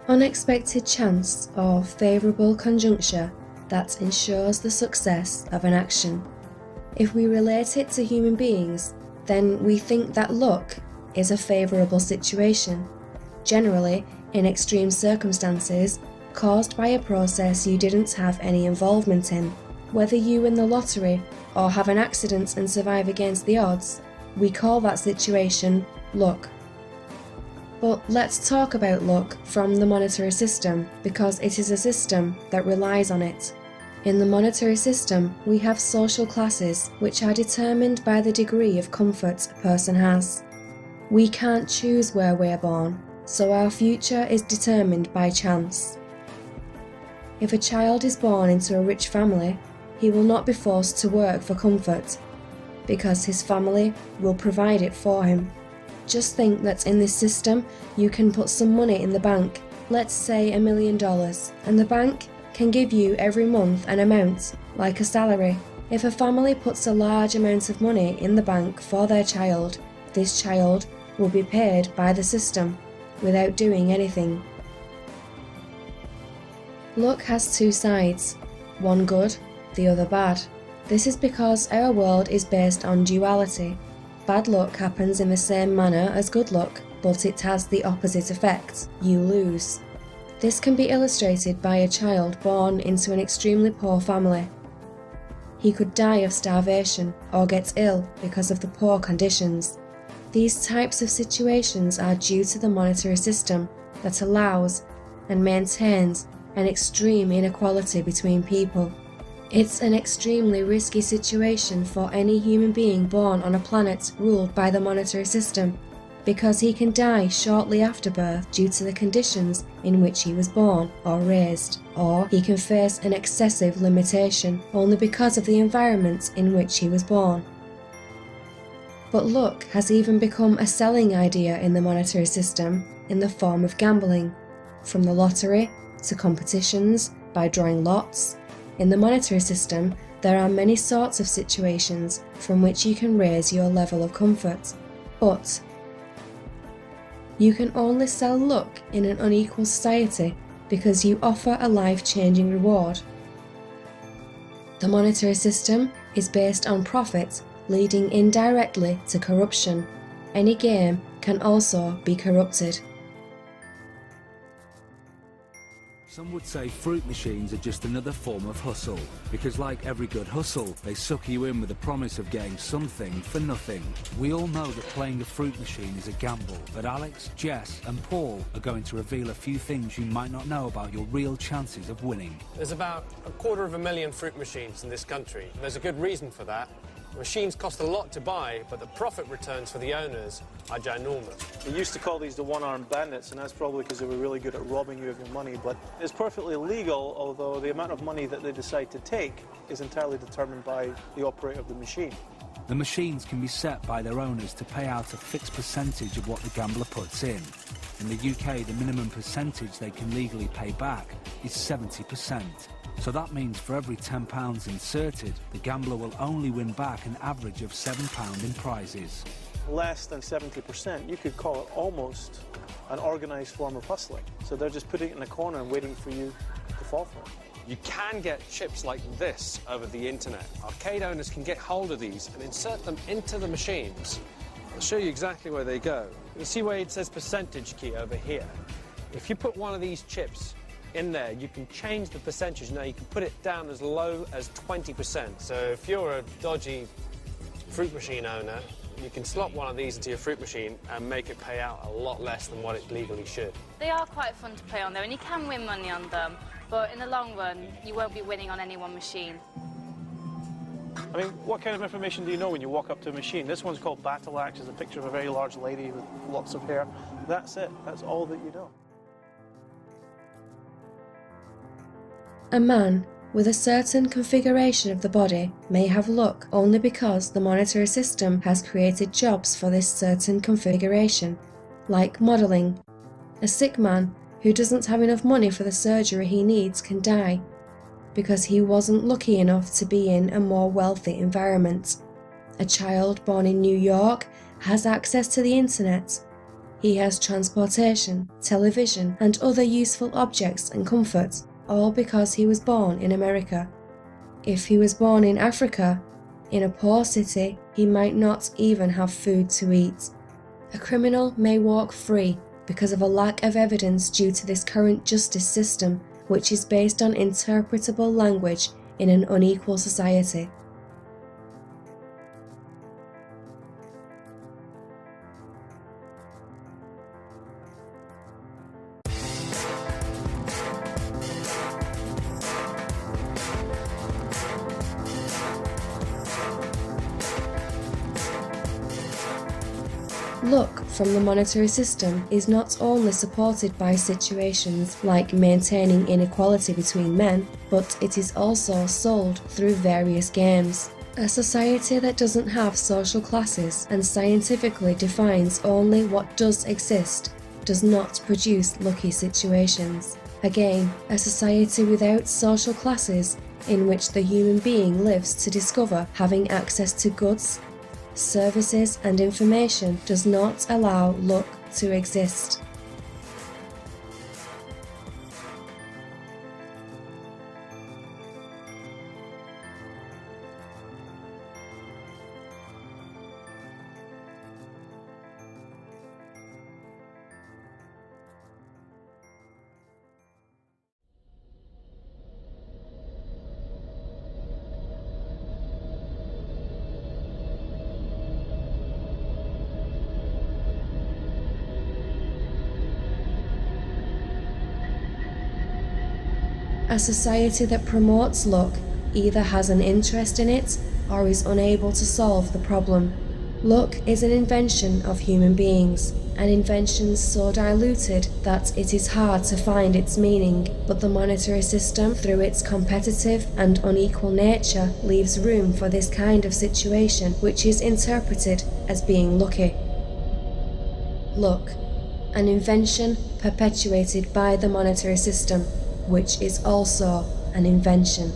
unexpected chance or favourable conjuncture that ensures the success of an action. If we relate it to human beings, then we think that luck is a favourable situation, generally in extreme circumstances caused by a process you didn't have any involvement in. Whether you win the lottery or have an accident and survive against the odds, we call that situation luck. But let's talk about luck from the monetary system, because it is a system that relies on it. In the monetary system, we have social classes which are determined by the degree of comfort a person has. We can't choose where we're born, so our future is determined by chance. If a child is born into a rich family, he will not be forced to work for comfort, because his family will provide it for him. Just think that in this system, you can put some money in the bank, let's say $1 million, and the bank can give you every month an amount, like a salary. If a family puts a large amount of money in the bank for their child, this child will be paid by the system without doing anything. Luck has two sides, one good, the other bad. This is because our world is based on duality. Bad luck happens in the same manner as good luck, but it has the opposite effect. You lose. This can be illustrated by a child born into an extremely poor family. He could die of starvation or get ill because of the poor conditions. These types of situations are due to the monetary system that allows and maintains an extreme inequality between people. It's an extremely risky situation for any human being born on a planet ruled by the monetary system, because he can die shortly after birth due to the conditions in which he was born or raised, or he can face an excessive limitation only because of the environment in which he was born. But luck has even become a selling idea in the monetary system in the form of gambling, from the lottery to competitions by drawing lots. In the monetary system, there are many sorts of situations from which you can raise your level of comfort, but you can only sell luck in an unequal society because you offer a life-changing reward. The monetary system is based on profit, leading indirectly to corruption. Any game can also be corrupted. Some would say fruit machines are just another form of hustle, because like every good hustle, they suck you in with the promise of getting something for nothing. We all know that playing a fruit machine is a gamble, but Alex, Jess and Paul are going to reveal a few things you might not know about your real chances of winning. There's about 250,000 fruit machines in this country. There's a good reason for that. Machines cost a lot to buy, but the profit returns for the owners are ginormous. They used to call these the one-armed bandits, and that's probably because they were really good at robbing you of your money, but it's perfectly legal, although the amount of money that they decide to take is entirely determined by the operator of the machine. The machines can be set by their owners to pay out a fixed percentage of what the gambler puts in. In the UK, the minimum percentage they can legally pay back is 70%. So that means for every £10 inserted, the gambler will only win back an average of £7 in prizes. Less than 70%, you could call it almost an organised form of hustling. So they're just putting it in a corner and waiting for you to fall for it. You can get chips like this over the internet. Arcade owners can get hold of these and insert them into the machines. I'll show you exactly where they go. You see where it says percentage key over here? If you put one of these chips in there, you can change the percentage. Now you can put it down as low as 20%. So if you're a dodgy fruit machine owner, you can slot one of these into your fruit machine and make it pay out a lot less than what it legally should. They are quite fun to play on though, and you can win money on them, but in the long run, you won't be winning on any one machine. I mean, what kind of information do you know when you walk up to a machine? This one's called Battle Axe. It's a picture of a very large lady with lots of hair. That's it. That's all that you know. A man with a certain configuration of the body may have luck only because the monetary system has created jobs for this certain configuration, like modelling. A sick man who doesn't have enough money for the surgery he needs can die because he wasn't lucky enough to be in a more wealthy environment. A child born in New York has access to the internet He has transportation, television, and other useful objects and comforts, all because he was born in America. If he was born in Africa, in a poor city, he might not even have food to eat. A criminal may walk free because of a lack of evidence due to this current justice system, which is based on interpretable language in an unequal society. Luck from the monetary system is not only supported by situations like maintaining inequality between men, but it is also sold through various games. A society that doesn't have social classes and scientifically defines only what does exist does not produce lucky situations. Again, a society without social classes in which the human being lives to discover having access to goods, services and information does not allow luck to exist. A society that promotes luck either has an interest in it or is unable to solve the problem. Luck is an invention of human beings, an invention so diluted that it is hard to find its meaning, but the monetary system, through its competitive and unequal nature, leaves room for this kind of situation, which is interpreted as being lucky. Luck, an invention perpetuated by the monetary system, which is also an invention.